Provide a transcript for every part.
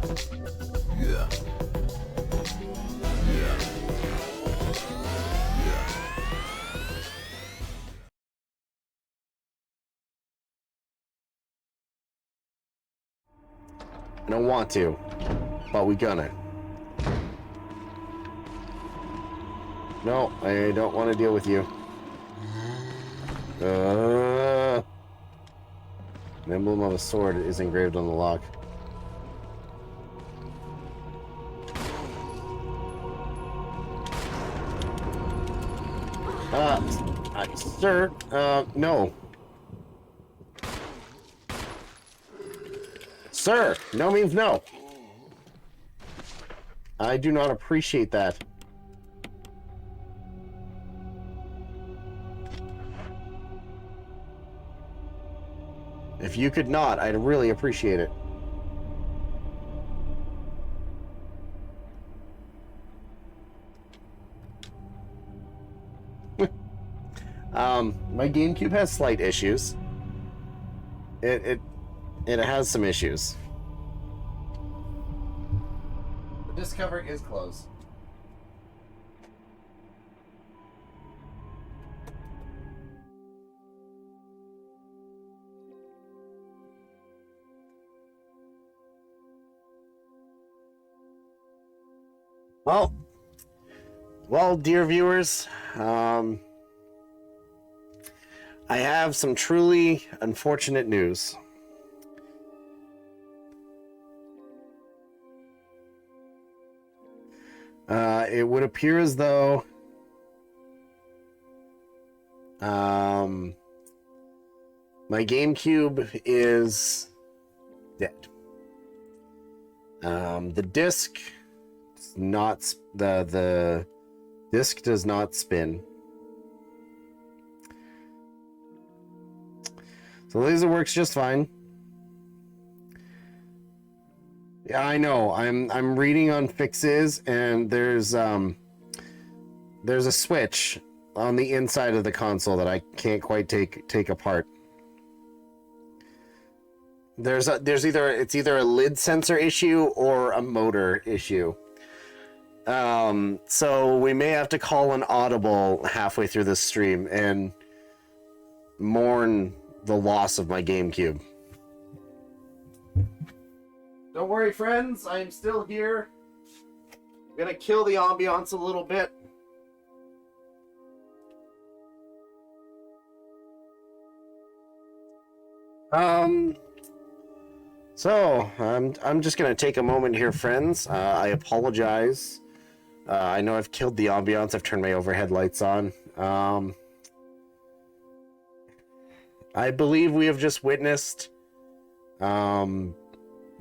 I don't want to, but we gonna. No, I don't want to deal with you. An emblem of a sword is engraved on the lock. Sir, no. Sir, no means no. I do not appreciate that. If you could not, I'd really appreciate it. My GameCube has slight issues. It has some issues. The disc cover is closed. Well, dear viewers, I have some truly unfortunate news. It would appear as though my GameCube is dead. The disc does not the disc does not spin. So laser works just fine. Yeah, I know. I'm reading on fixes, and there's a switch on the inside of the console that I can't quite take apart. It's either a lid sensor issue or a motor issue. So we may have to call an audible halfway through this stream and mourn the loss of my GameCube. Don't worry, friends. I am still here. I'm gonna kill the ambiance a little bit. So I'm just gonna take a moment here, friends. I apologize. I know I've killed the ambiance. I've turned my overhead lights on. I believe we have just witnessed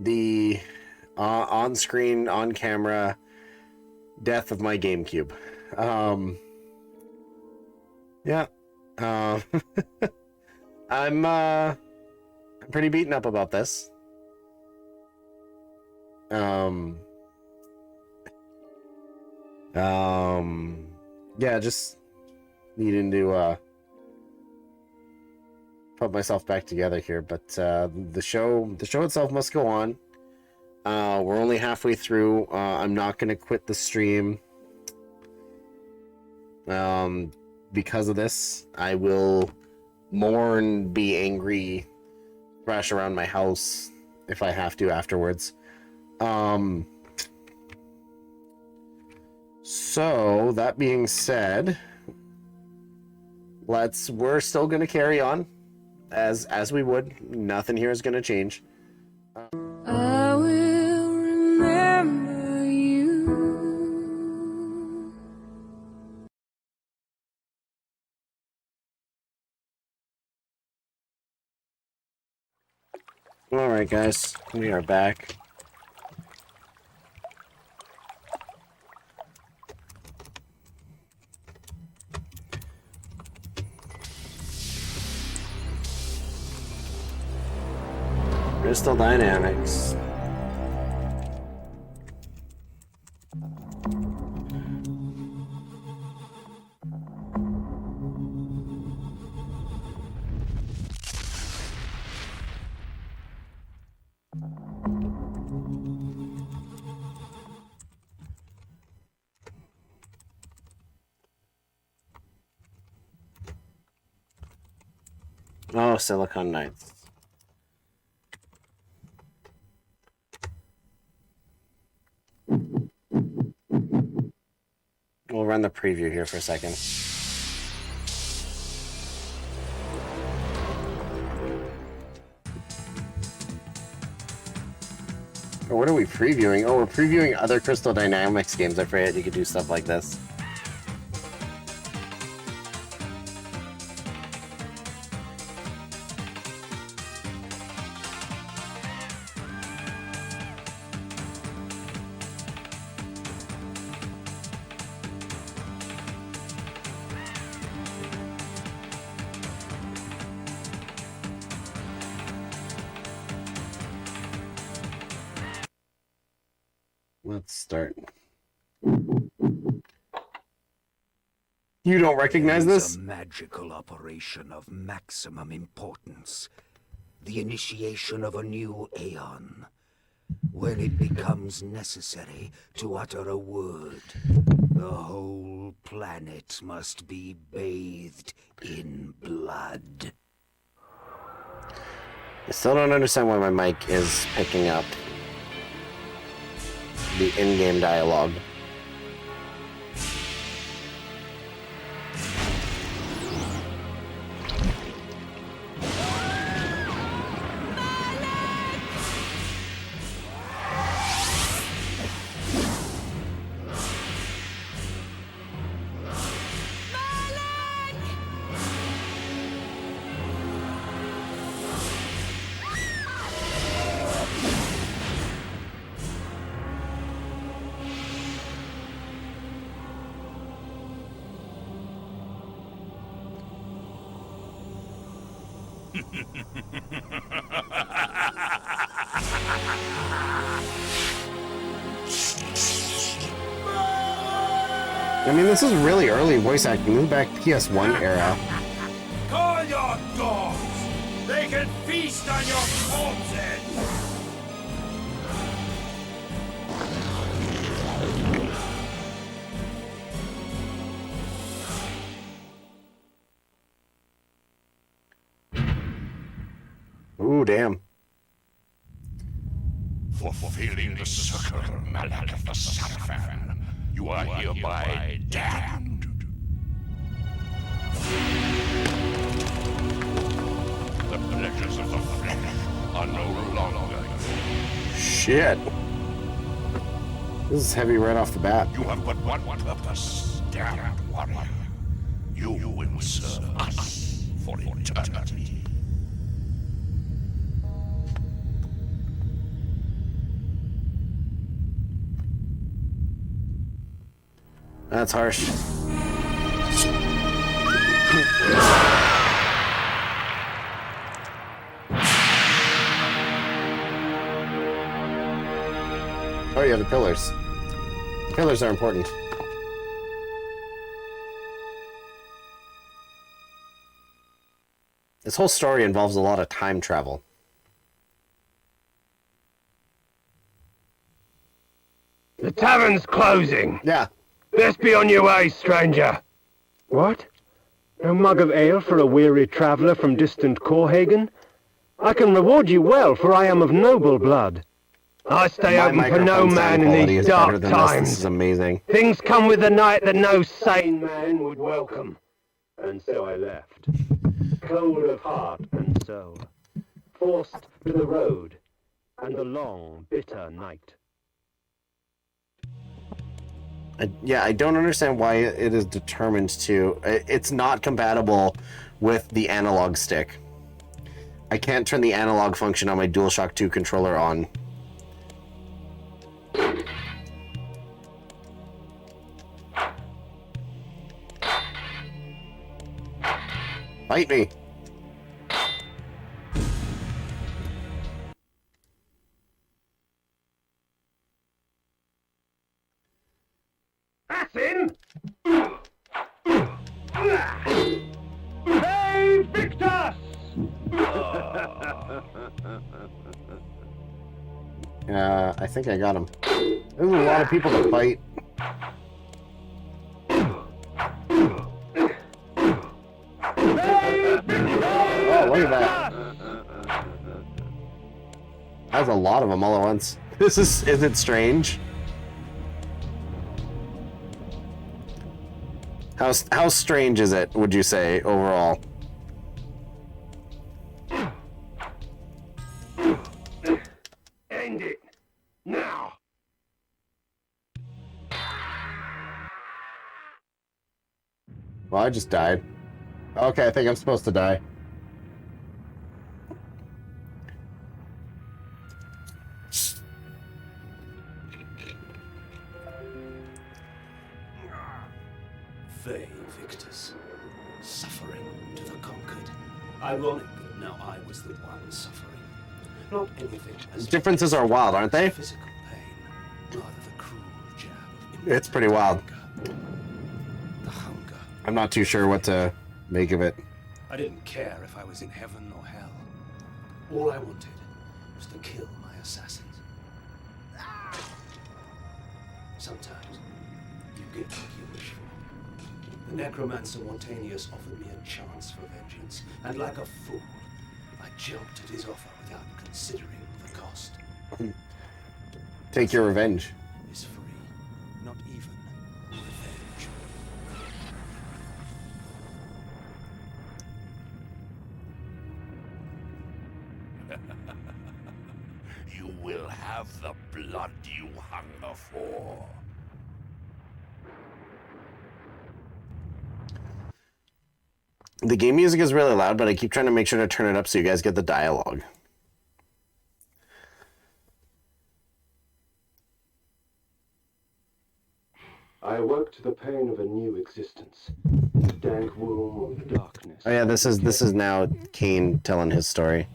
the on-screen, on-camera death of my GameCube. Yeah. I'm pretty beaten up about this. Yeah, just needing to put myself back together here, but the show itself must go on. We're only halfway through. I'm not going to quit the stream because of this. I will mourn, be angry, thrash around my house if I have to afterwards. So that being said, we're still going to carry on as we would. Nothing here is going to change. I will remember you. All right, guys, we are back. Crystal Dynamics. Silicon Knights. We'll run the preview here for a second. Or what are we previewing? Oh, we're previewing other Crystal Dynamics games. I forget you could do stuff like this. Let's start. You don't recognize this? It's a magical operation of maximum importance. The initiation of a new aeon. When it becomes necessary to utter a word, the whole planet must be bathed in blood. I still don't understand why my mic is picking up the in-game dialogue. I mean, this is really early voice acting. This is back PS1 era. Call your dogs! They can feast on your corpses! Ooh, damn. For fulfilling the circle malak of the Sarafan, you are hereby damned. The pleasures of the flesh are no longer. Shit. This is heavy right off the bat. You have but one purpose, damned warrior. You will serve us for eternity. That's harsh. Oh yeah, the pillars. Pillars are important. This whole story involves a lot of time travel. The tavern's closing. Yeah. Best be on your way, stranger. What? No mug of ale for a weary traveller from distant Corhagen? I can reward you well, for I am of noble blood. I stay open for no man in these dark times. This is amazing. Things come with the night that no sane man would welcome. And so I left. Cold of heart and soul. Forced to the road and the long, bitter night. I don't understand why it is determined to. It's not compatible with the analog stick. I can't turn the analog function on my DualShock 2 controller on. Bite me. Assassin! Hey, Victus! I think I got him. There's a lot of people to fight. Oh, Look at that. That's a lot of them all at once. Is it strange? How strange is it, would you say, overall? End it. Now. Well, I just died. Okay, I think I'm supposed to die. They victors, suffering to the conquered. Ironic that now I was the one suffering. Not anything as Differences are wild, aren't they? physical pain, rather the cruel jab of It's pretty wild. the hunger. I'm not too sure what to make of it. I didn't care if I was in heaven or hell. All I wanted was to kill my assassins. Sometimes you get what you wish for. The necromancer Montanius offered me a chance for vengeance, and like a fool, I jumped at his offer without considering the cost. Take your revenge. Is free, not even revenge. You will have the blood you hunger for. The game music is really loud, but I keep trying to make sure to turn it up so you guys get the dialogue. I awoke to the pain of a new existence. The dank womb of darkness. Oh yeah, this is now Kain telling his story.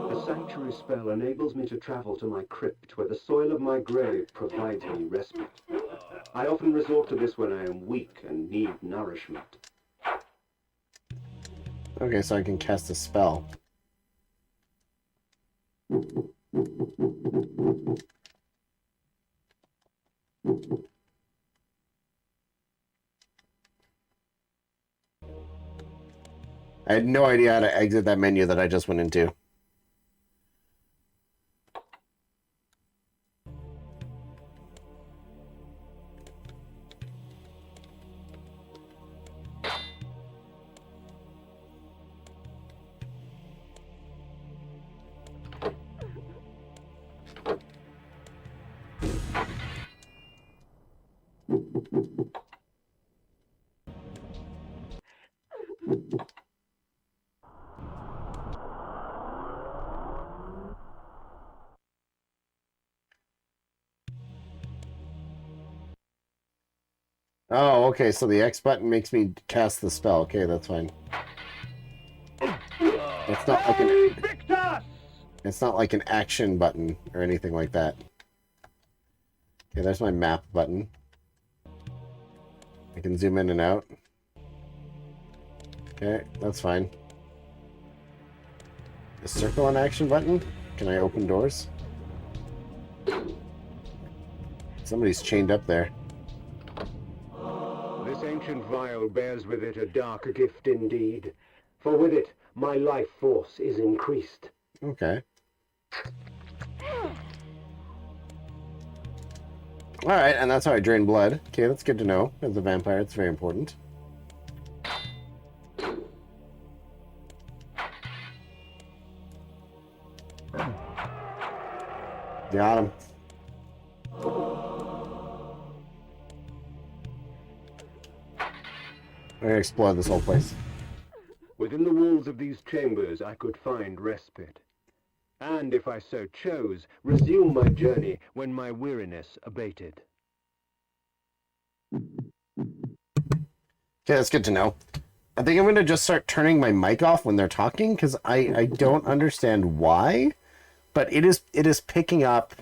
The sanctuary spell enables me to travel to my crypt, where the soil of my grave provides me respite. I often resort to this when I am weak and need nourishment. Okay, so I can cast a spell. I had no idea how to exit that menu that I just went into. Oh, okay, so the X button makes me cast the spell. Okay, that's fine. It's not like it's not like an action button or anything like that. Okay, there's my map button. I can zoom in and out. Okay, that's fine. Is circle an action button? Can I open doors? Somebody's chained up there. This ancient vial bears with it a dark gift indeed, for with it my life force is increased. Okay. Alright, and that's how I drain blood. Okay, that's good to know. As a vampire, it's very important. Got him. We're gonna explore this whole place. Within the walls of these chambers I could find respite, and if I so chose, resume my journey when my weariness abated. Okay, that's good to know. I think I'm gonna just start turning my mic off when they're talking, because I don't understand why, but it is picking up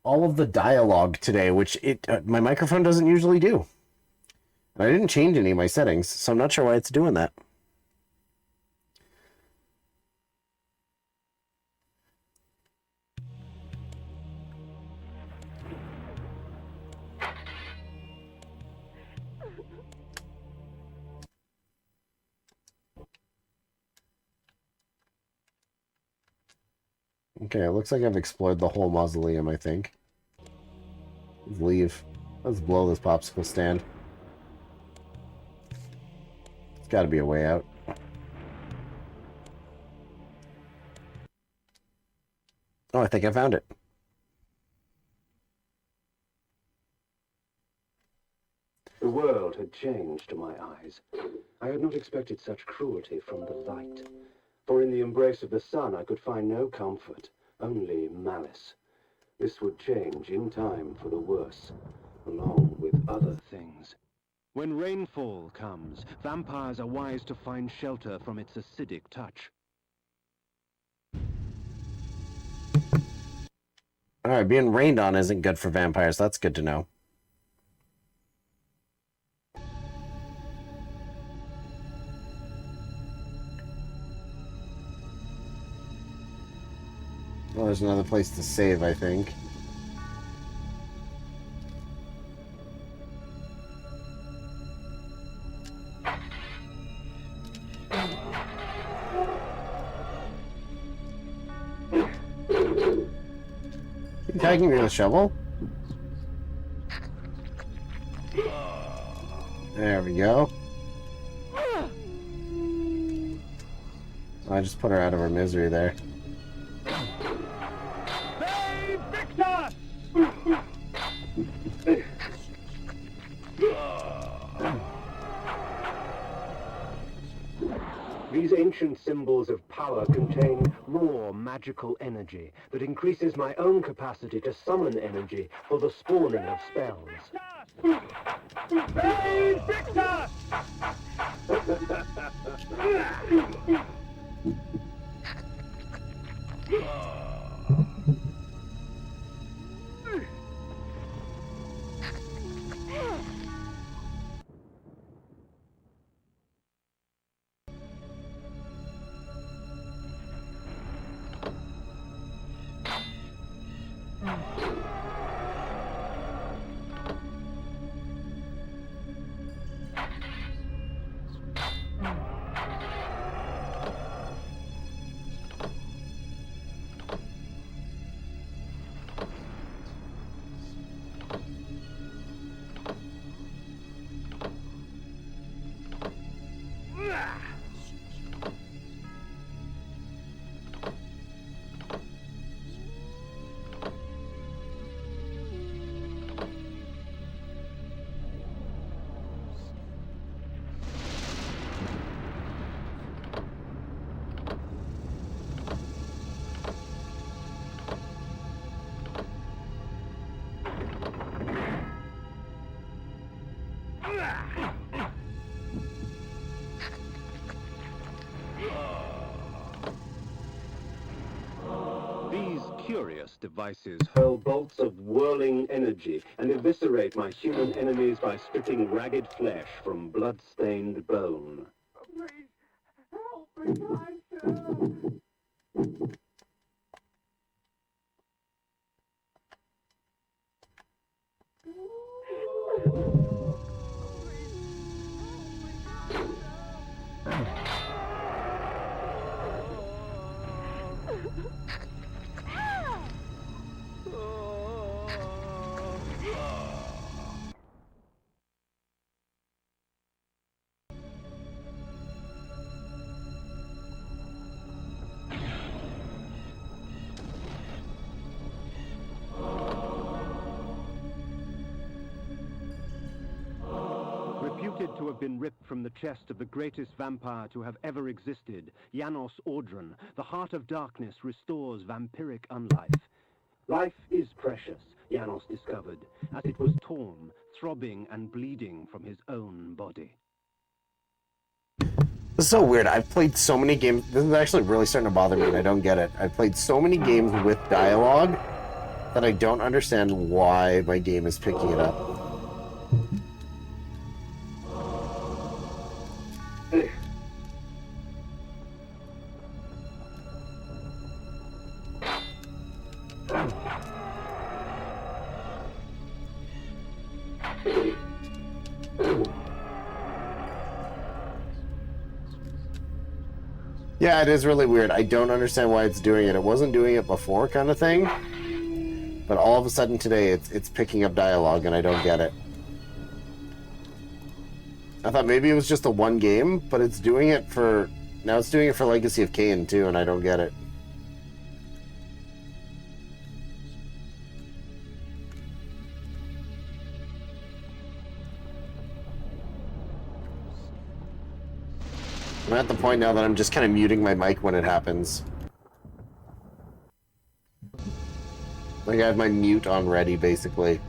all of the dialogue today, which my microphone doesn't usually do. And I didn't change any of my settings, so I'm not sure why it's doing that. Okay, it looks like I've explored the whole mausoleum, I think. Let's leave. Let's blow this popsicle stand. There's gotta be a way out. Oh, I think I found it. The world had changed to my eyes. I had not expected such cruelty from the light. For in the embrace of the sun I could find no comfort, only malice. This would change in time for the worse, along with other things. When rainfall comes, vampires are wise to find shelter from its acidic touch. Alright, being rained on isn't good for vampires. That's good to know. Well, there's another place to save, I think. You tagging me with a shovel? There we go. I just put her out of her misery there. These ancient symbols of power contain raw magical energy that increases my own capacity to summon energy for the spawning of spells. These curious devices hurl bolts of whirling energy and eviscerate my human enemies by stripping ragged flesh from blood-stained bone. Please, help me, kind sir. Reputed to have been ripped from the chest of the greatest vampire to have ever existed, Janos Audron, the heart of darkness restores vampiric unlife. Life is precious, Janos discovered, as it was torn, throbbing and bleeding from his own body. This is so weird. I've played so many games. This is actually really starting to bother me, and I don't get it. I've played so many games with dialogue that I don't understand why my game is picking it up. Yeah, it is really weird. I don't understand why it's doing it. It wasn't doing it before, kind of thing. But all of a sudden today, it's picking up dialogue, and I don't get it. I thought maybe it was just the one game, but it's doing it for... Now it's doing it for Legacy of Kain, too, and I don't get it. I'm at the point now that I'm just kind of muting my mic when it happens. Like I have my mute on ready, basically.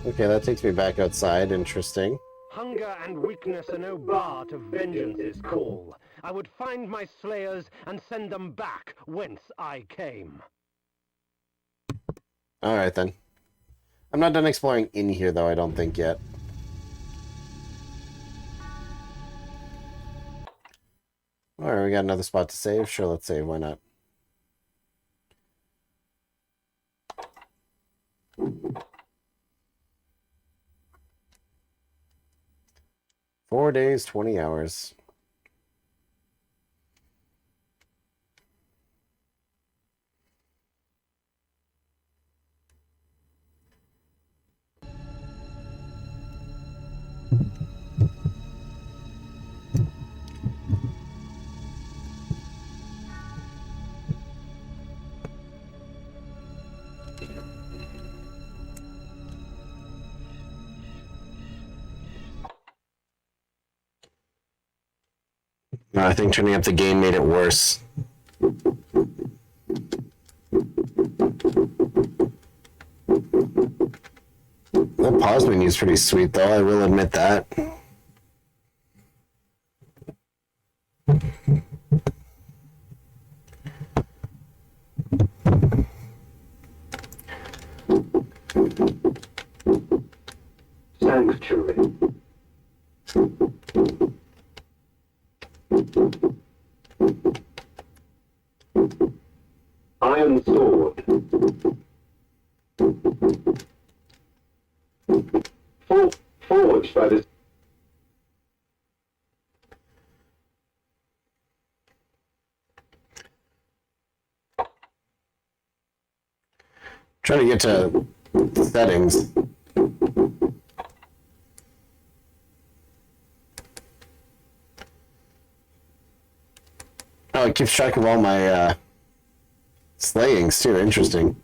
Okay, that takes me back outside. Interesting. Hunger and weakness are no bar to vengeance's call. I would find my slayers and send them back whence I came. Alright then. I'm not done exploring in here though, I don't think yet. Alright, we got another spot to save. Sure, let's save. Why not? Four days, 20 hours. No, I think turning up the game made it worse. That pause menu is pretty sweet, though. I will admit that. Sanctuary. Iron sword. Forged by this. Trying to get to settings. Oh, it keeps track of all my slayings too. Interesting.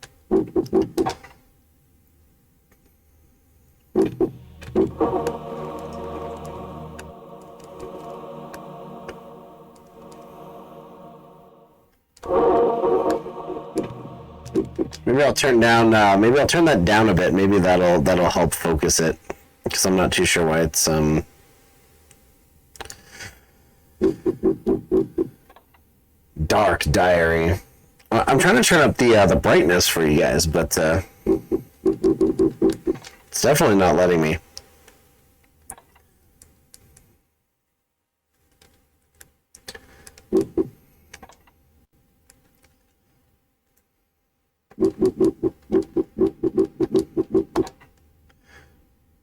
Maybe I'll turn down. Maybe I'll turn that down a bit. Maybe that'll help focus it, because I'm not too sure why it's Dark Diary. I'm trying to turn up the brightness for you guys, but it's definitely not letting me.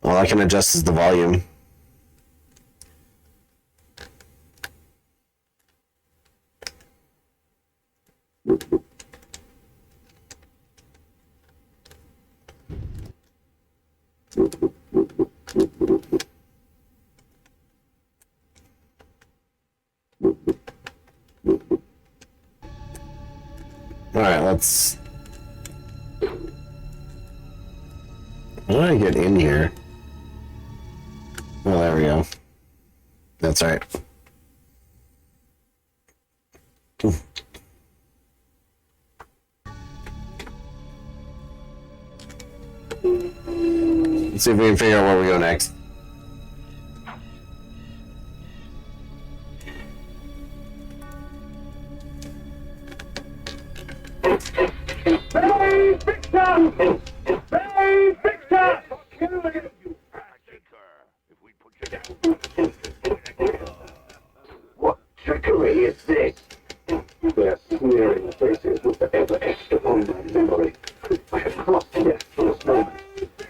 All I can adjust is the volume. Alright, let's... How do I get in here? Oh, there we go. That's right. Let's see if we can figure out where we go next. Hey, Victor! Hey, Victor! What trickery is this? Their sneering faces will forever etched upon my memory. I had crossed death for this moment.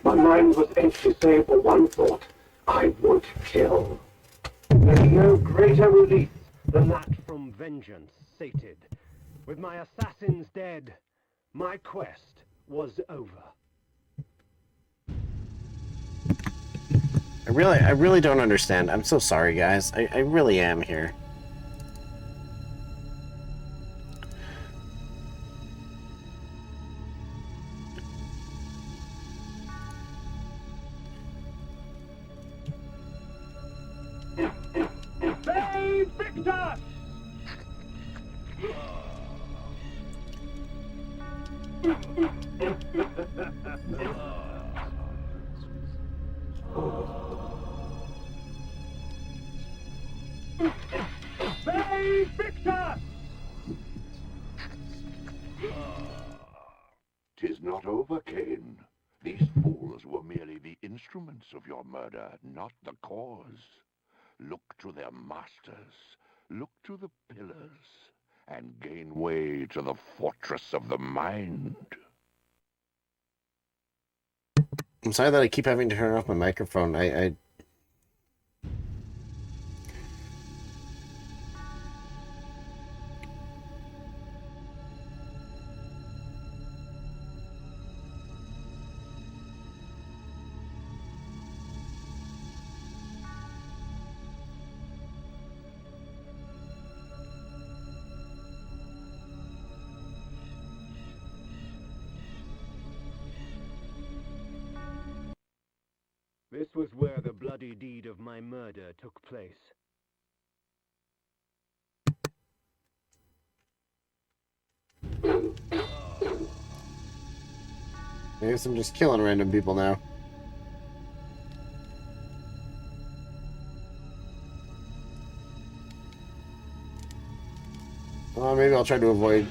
My mind was empty save for one thought. I would kill. There's no greater release than that from vengeance sated. With my assassins dead, my quest was over. I really don't understand. I'm so sorry, guys. I really am here. Save Victor! Save Victor! 'Tis not over, Kain. These fools were merely the instruments of your murder, not the cause. Look to their masters, look to the pillars, and gain way to the fortress of the mind. I'm sorry that I keep having to turn off my microphone. I This was where the bloody deed of my murder took place. guess I'm just killing random people now. Well, maybe I'll try to avoid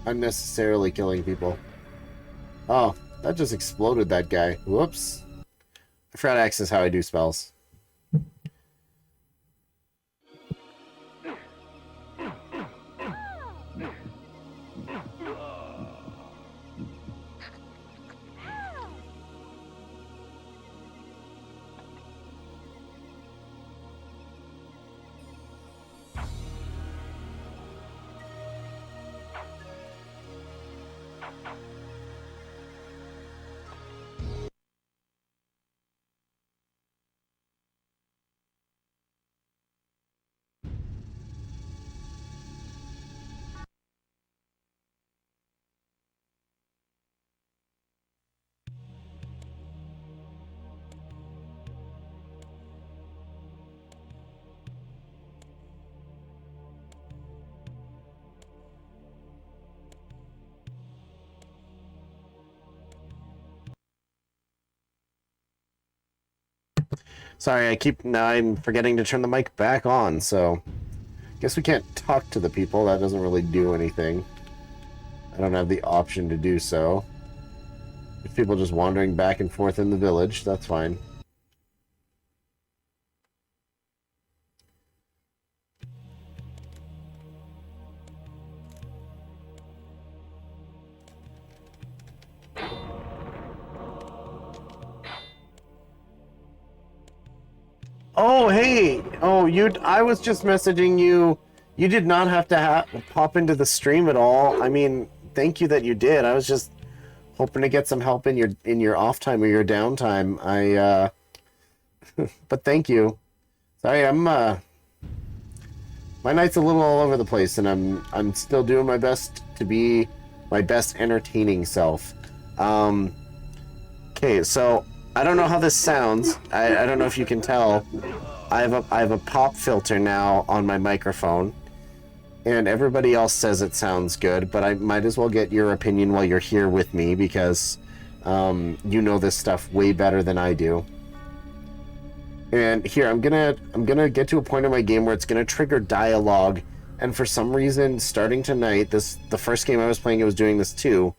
unnecessarily killing people. Oh, that just exploded that guy. Whoops. I forgot to access how I do spells. Sorry, I'm forgetting to turn the mic back on, so guess we can't talk to the people. That doesn't really do anything. I don't have the option to do so. If people just wandering back and forth in the village, that's fine. Oh, hey! Oh, I was just messaging you. You did not have to pop into the stream at all. I mean, thank you that you did. I was just hoping to get some help in your off time or your downtime. But thank you. Sorry, my night's a little all over the place, and I'm still doing my best to be my best entertaining self. Okay, so I don't know how this sounds. I don't know if you can tell. I have a pop filter now on my microphone, and everybody else says it sounds good, but I might as well get your opinion while you're here with me, because you know this stuff way better than I do. And here, I'm gonna get to a point in my game where it's gonna trigger dialogue, and for some reason, starting tonight, the first game I was playing, it was doing this too.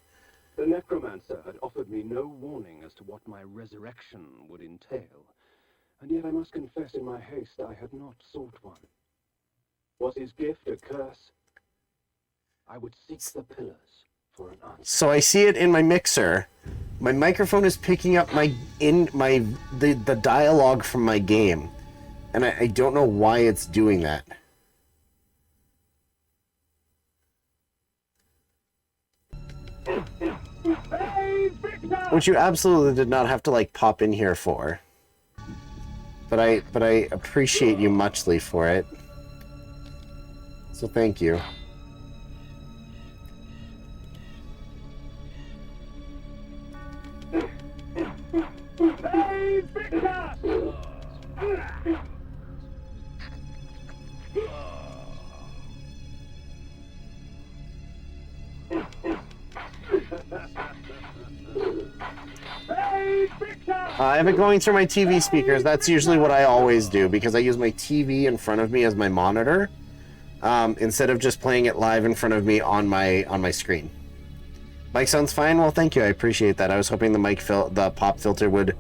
The necromancer had offered me no warning as to what my resurrection would entail, and yet I must confess in my haste I had not sought one. Was his gift a curse? I would seek the pillars, for an answer. So I see it in my mixer. My microphone is picking up the dialogue from my game. And I don't know why it's doing that. Which you absolutely did not have to like pop in here for. But I appreciate you muchly for it. So thank you. I have it going through my TV speakers. That's usually what I always do because I use my TV in front of me as my monitor instead of just playing it live in front of me on my screen. Mic sounds fine. Well, thank you. I appreciate that. I was hoping the pop filter would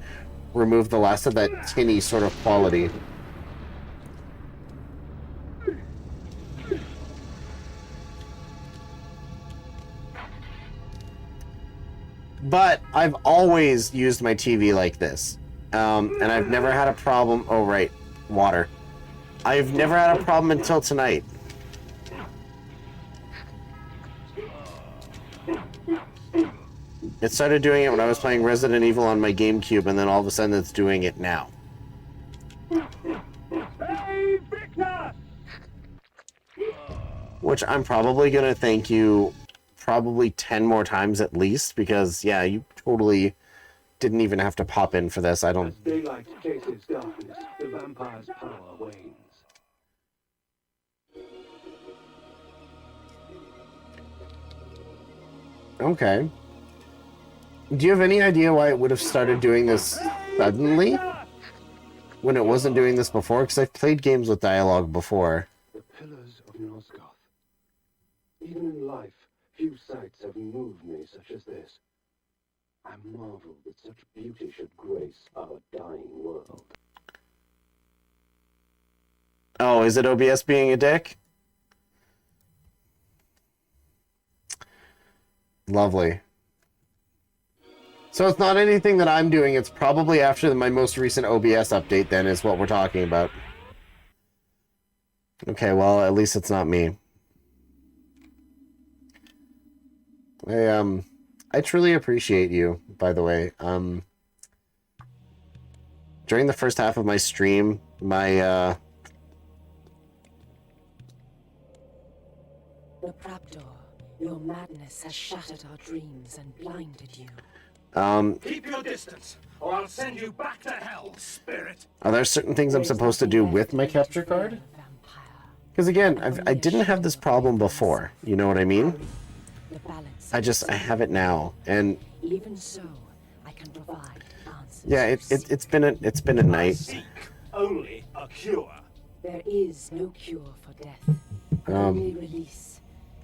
remove the last of that tinny sort of quality. But I've always used my TV like this. And I've never had a problem. Oh, right. Water. I've never had a problem until tonight. It started doing it when I was playing Resident Evil on my GameCube, and then all of a sudden it's doing it now. Which I'm probably going to thank you probably 10 more times at least, because, yeah, you totally didn't even have to pop in for this. I don't... As daylight chases darkness, the vampire's power wanes. Okay. Do you have any idea why it would have started doing this suddenly? When it wasn't doing this before? Because I've played games with dialogue before. The pillars of Nosgoth. Even in life, few sights have moved me such as this. I marvel that such beauty should grace our dying world. Oh, is it OBS being a dick? Lovely. So it's not anything that I'm doing. It's probably after my most recent OBS update, then, is what we're talking about. Okay, well, at least it's not me. I truly appreciate you, by the way. During the first half of my stream, my, Raptor, your madness has shattered our dreams and blinded you. Keep your distance, or I'll send you back to hell, spirit. Are there certain things I'm supposed to do with my capture card? Because again, I didn't have this problem before. You know what I mean? I have it now, and even so, I can provide answers. Yeah, it's been a night. Seek only a cure. There is no cure for death. Only release.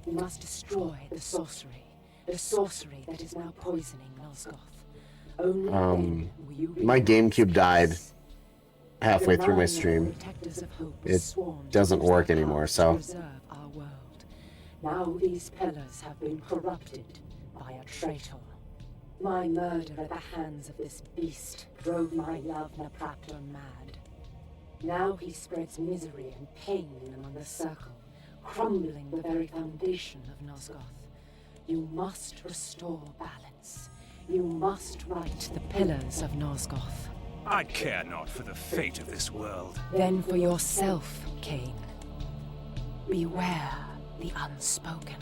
You must destroy the sorcery that is now poisoning Nosgoth. Only then will you My GameCube died halfway through my stream. It doesn't work anymore, so. Our world. Now these pillars have been corrupted by a traitor. My murder at the hands of this beast drove my love Napraptor mad. Now he spreads misery and pain among the circle, crumbling the very foundation of Nosgoth. You must restore balance. You must right the pillars of Nosgoth. I care not for the fate of this world. Then for yourself, Kain. Beware the unspoken.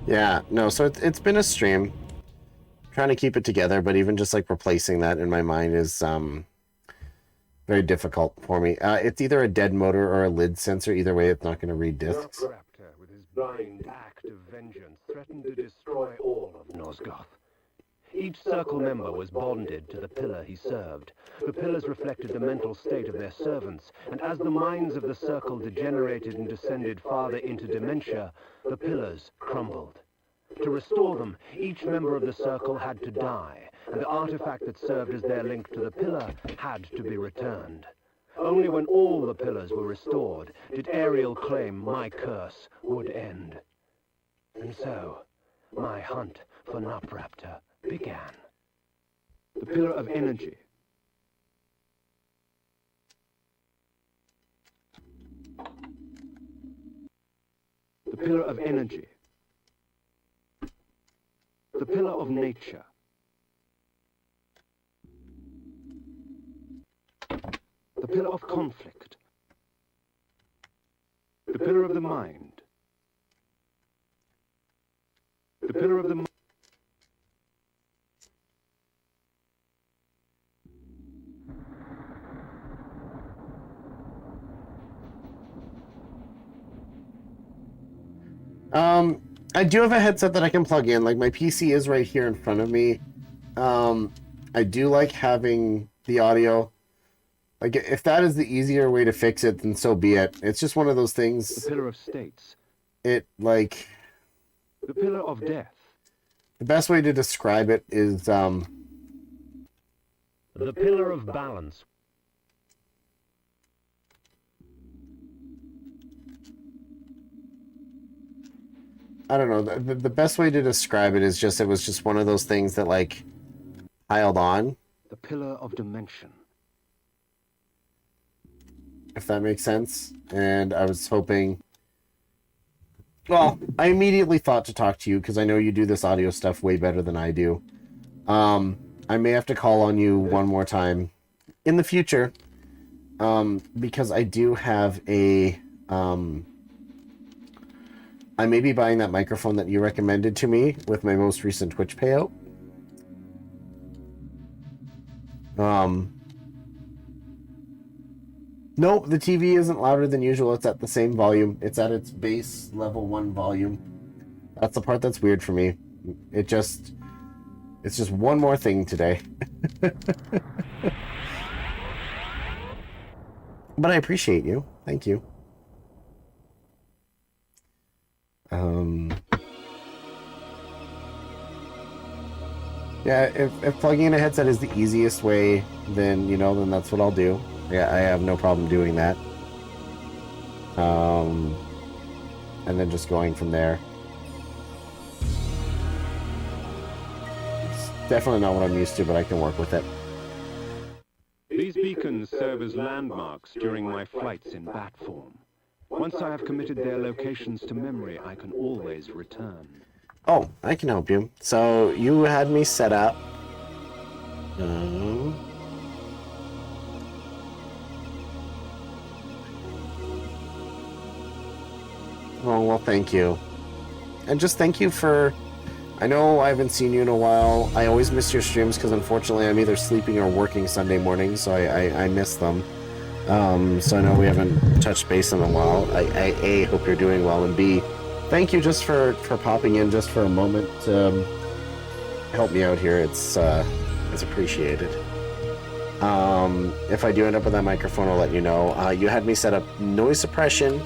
Yeah, no, so it's been a stream. Trying to keep it together, but even just like replacing that in my mind is very difficult for me. It's either a dead motor or a lid sensor. Either way, it's not going to read discs. Raptor, with his blind act of vengeance, threatened to destroy all of Nosgoth. Each circle member was bonded to the pillar he served. The pillars reflected the mental state of their servants, and as the minds of the circle degenerated and descended farther into dementia, the pillars crumbled. To restore them, each member of the circle had to die, and the artifact that served as their link to the pillar had to be returned. Only when all the pillars were restored did Ariel claim my curse would end. And so, my hunt for Nupraptor began. The pillar of energy. The pillar of energy. The pillar of nature. The pillar of conflict. The pillar of the mind. The pillar of the mind. I do have a headset that I can plug in. Like, my PC is right here in front of me. I do like having the audio. Like, if that is the easier way to fix it, then so be it. It's just one of those things. The pillar of states. It, like... The pillar of death. The best way to describe it is, The pillar of balance. I don't know. The best way to describe it is just, it was just one of those things that, like, piled on. The pillar of dimension. If that makes sense. And I was hoping... Well, I immediately thought to talk to you, because I know you do this audio stuff way better than I do. I may have to call on you one more time in the future, because I do have a... I may be buying that microphone that you recommended to me with my most recent Twitch payout. Nope, the TV isn't louder than usual. It's at the same volume. It's at its base level 1 volume. That's the part that's weird for me. It's just one more thing today. But I appreciate you. Thank you. Yeah, if plugging in a headset is the easiest way, then, then that's what I'll do. Yeah, I have no problem doing that. And then just going from there. It's definitely not what I'm used to, but I can work with it. These beacons serve as landmarks during my flights in bat form. Once I have committed their locations to memory, I can always return. Oh, I can help you. So, you had me set up. Oh, well, thank you. And just thank you for... I know I haven't seen you in a while. I always miss your streams because, unfortunately, I'm either sleeping or working Sunday mornings, so I miss them. So I know we haven't touched base in a while. I A, hope you're doing well, and B, thank you just for popping in just for a moment to help me out here. It's appreciated. If I do end up with that microphone, I'll let you know. You had me set up noise suppression,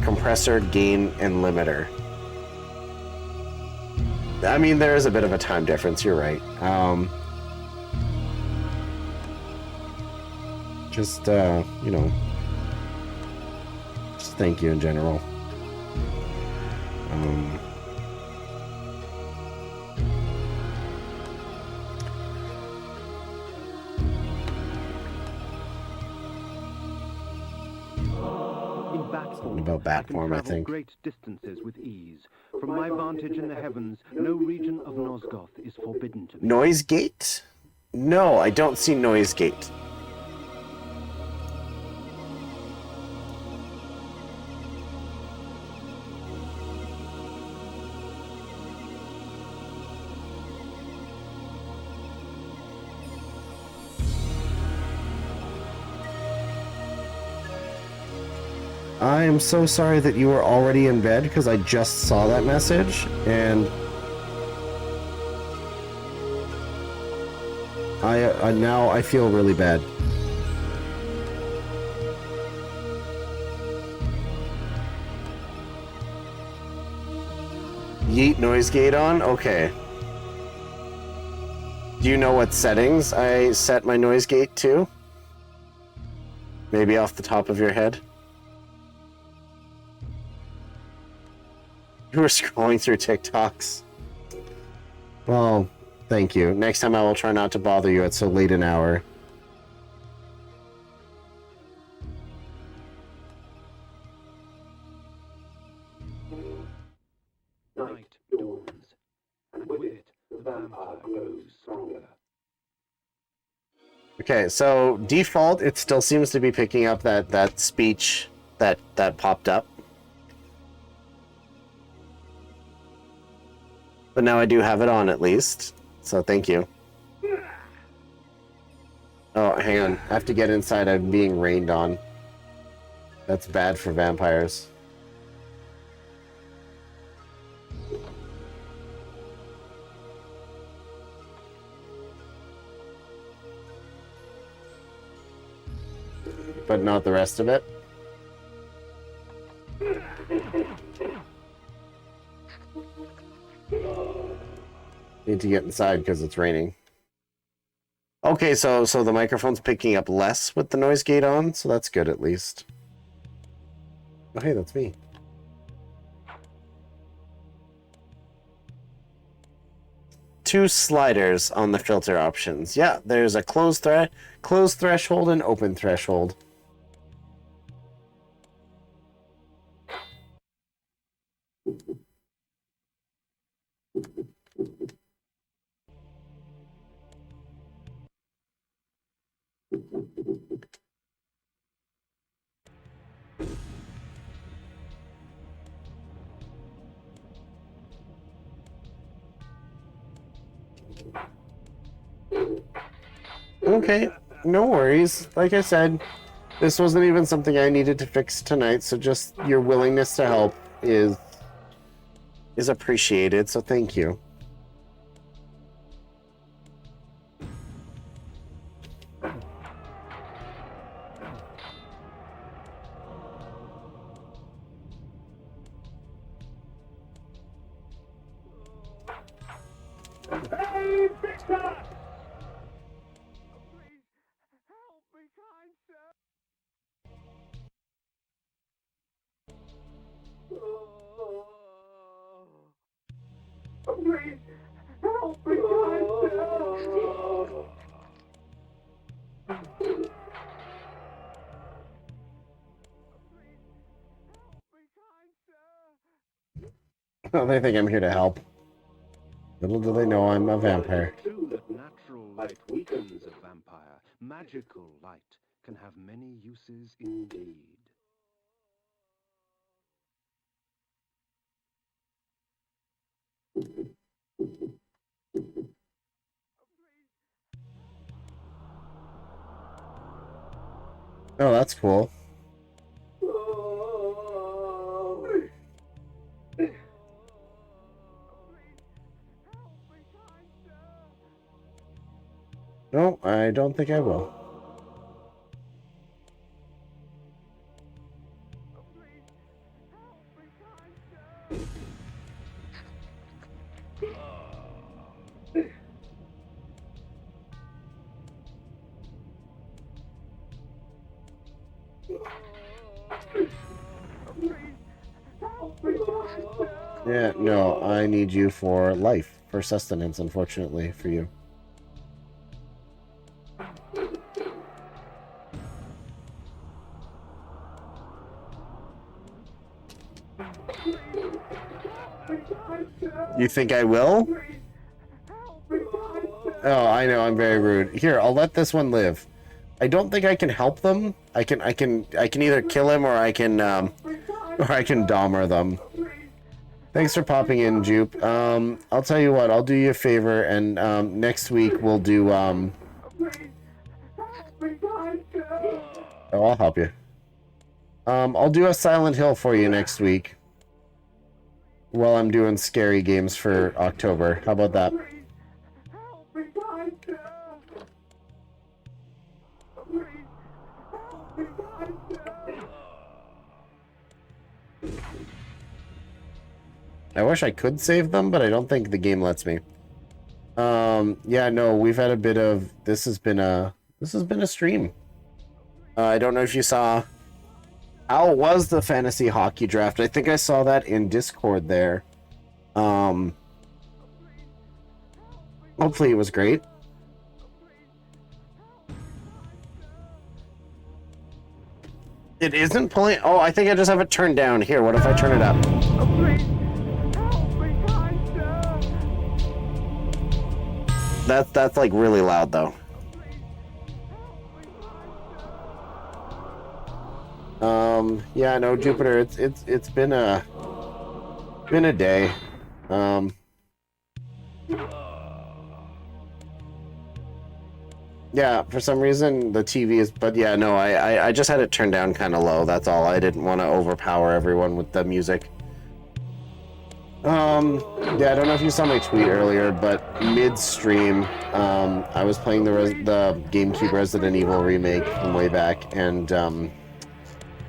compressor, gain, and limiter. I mean, there is a bit of a time difference, you're right. Just thank you in general. About bat form, I think. Great distances with ease. From my vantage in the heavens, no region of Nosgoth is forbidden to me. Noise gate? No, I don't see noise gate. I am so sorry that you were already in bed because I just saw that message and now I feel really bad. Yeet noise gate on? Okay. Do you know what settings I set my noise gate to? Maybe off the top of your head? You were scrolling through TikToks. Well, thank you. Next time I will try not to bother you at so late an hour. Night dawns, and with it, the vampire grows stronger. Okay, so default, it still seems to be picking up that speech that popped up. But now I do have it on at least, so thank you. Oh, hang on. I have to get inside. I'm being rained on. That's bad for vampires. But not the rest of it. Need to get inside because it's raining. Okay, so the microphone's picking up less with the noise gate on, so that's good at least. Oh, hey, that's me. Two sliders on the filter options. Yeah, there's a closed threshold and open threshold. Okay, no worries. Like I said, this wasn't even something I needed to fix tonight, so just your willingness to help is appreciated, so thank you. Hey, Victor! Please, help me, kind sir. Please, help me, kind sir. Well, they think I'm here to help. Little do they know I'm a vampire. True that natural light weakens a vampire. Magical light can have many uses indeed. Oh, that's cool. No, I don't think I will. Yeah, no, I need you for life, for sustenance, unfortunately, for you. You think I will? Oh, I know, I'm very rude. Here, I'll let this one live. I don't think I can help them. I can either kill him or I can Dahmer them. Thanks for popping in, Jupe. I'll tell you what, I'll do you a favor, and next week we'll do Oh, I'll help you. I'll do a Silent Hill for you next week. While I'm doing scary games for October. How about that? I wish I could save them, but I don't think the game lets me. Yeah, no, we've had a bit of this has been a stream. I don't know if you saw. How was the fantasy hockey draft? I think I saw that in Discord there. Hopefully it was great. It isn't pulling. Oh, I think I just have it turned down. Here, what if I turn it up? That's like really loud though. Yeah, no, Jupiter, it's been a day. Yeah, for some reason the TV is, but yeah, no, I just had it turned down kind of low. That's all. I didn't want to overpower everyone with the music. Yeah, I don't know if you saw my tweet earlier, but midstream, I was playing the GameCube Resident Evil remake from way back, and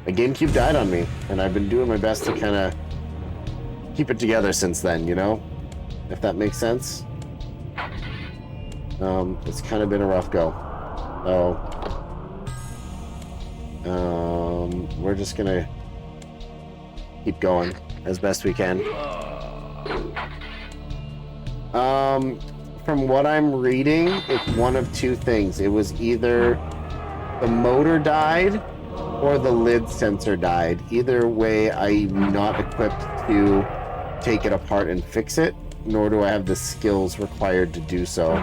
my GameCube died on me, and I've been doing my best to kind of keep it together since then, you know? If that makes sense. It's kind of been a rough go. So, we're just gonna keep going as best we can. From what I'm reading, it's one of two things. It was either the motor died or the lid sensor died. Either way, I'm not equipped to take it apart and fix it, nor do I have the skills required to do so.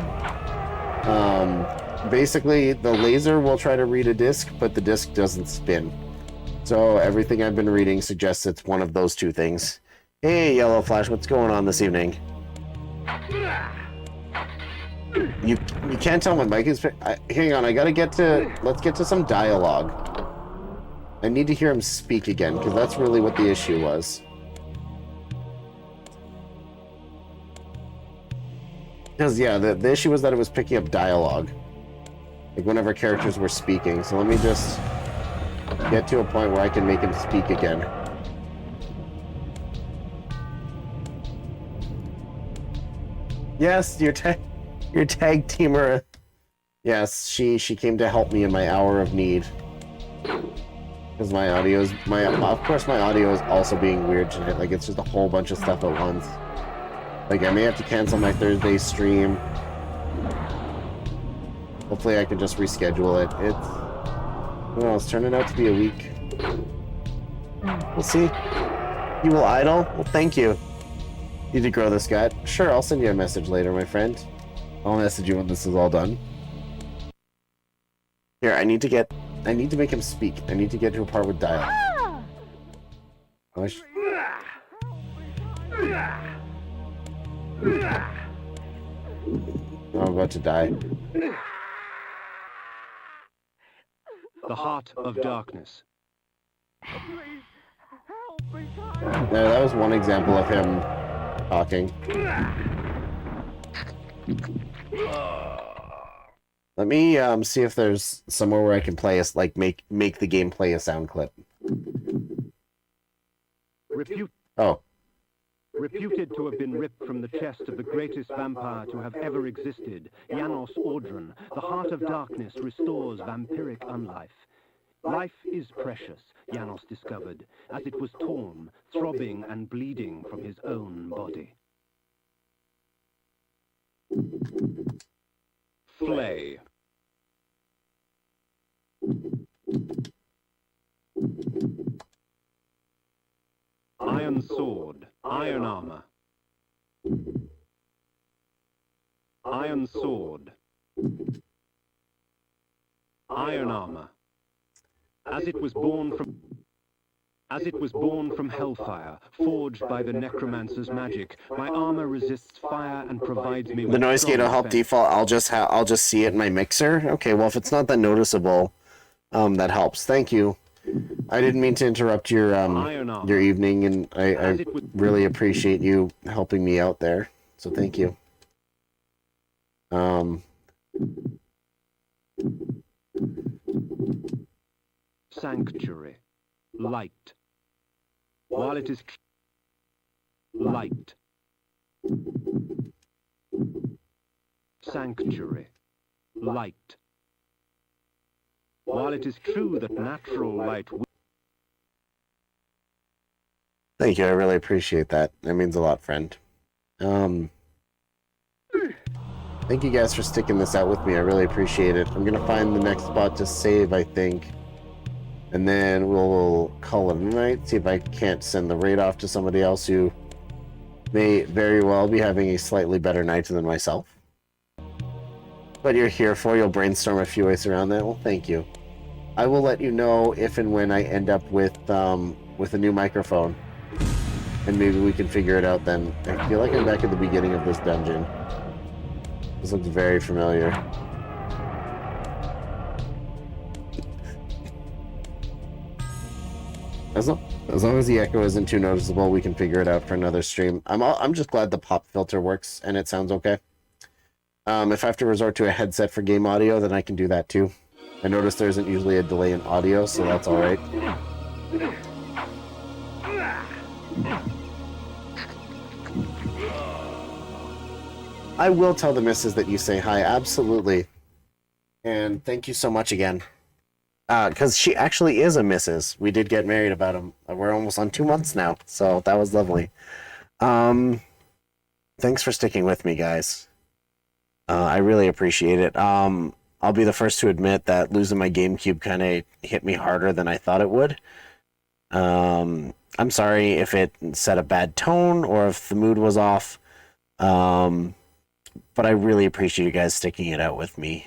Basically, the laser will try to read a disc, but the disc doesn't spin. So everything I've been reading suggests it's one of those two things. Hey, Yellow Flash, what's going on this evening? You can't tell my mic is... hang on, let's get to some dialogue. I need to hear him speak again, because that's really what the issue was. Because, yeah, the issue was that it was picking up dialogue. Like, whenever characters were speaking. So let me just get to a point where I can make him speak again. Yes, your tag teamer. Yes, she came to help me in my hour of need. Because my audio is also being weird tonight. Like, it's just a whole bunch of stuff at once. Like, I may have to cancel my Thursday stream. Hopefully I can just reschedule it. It's turning out to be a week. We'll see. You will idle? Well, thank you. Need to grow this guy. Sure, I'll send you a message later, my friend. I'll message you when this is all done. Here, I need to make him speak. I need to get to a part with dialogue. Oh, I'm about to die. The Heart of Darkness. No, that was one example of him talking. Let me see if there's somewhere where I can play us, like make the game play a sound clip. Reputed to have been ripped from the chest of the greatest vampire to have ever existed, Janos Audron, the Heart of Darkness restores vampiric unlife. Life is precious, Janos discovered, as it was torn, throbbing and bleeding from his own body. Flay. Iron sword, iron armor. Iron sword. Iron armor. As it was born from hellfire, forged by the necromancer's magic, my armor resists fire and provides me with the noise gate will help defense. default. I'll just see it in my mixer. Okay, well if it's not that noticeable, that helps. Thank you. I didn't mean to interrupt your evening, and I really appreciate you helping me out there. So thank you. Sanctuary. Light. While it is light. Sanctuary. Light. While it is true that natural light... Thank you, I really appreciate that. That means a lot, friend. Thank you guys for sticking this out with me. I really appreciate it. I'm gonna find the next spot to save, I think. And then we'll call it a night, see if I can't send the raid off to somebody else who may very well be having a slightly better night than myself. But you're here for, you'll brainstorm a few ways around that. Well, thank you. I will let you know if and when I end up with a new microphone. And maybe we can figure it out then. I feel like I'm back at the beginning of this dungeon. This looks very familiar. As long as the echo isn't too noticeable, we can figure it out for another stream. I'm just glad the pop filter works and it sounds okay. If I have to resort to a headset for game audio, then I can do that too. I notice there isn't usually a delay in audio, so that's alright. I will tell the missus that you say hi, absolutely. And thank you so much again. Because she actually is a missus. We did get married we're almost on 2 months now, so that was lovely. Thanks for sticking with me, guys. I really appreciate it. I'll be the first to admit that losing my GameCube kind of hit me harder than I thought it would. I'm sorry if it set a bad tone or if the mood was off. But I really appreciate you guys sticking it out with me.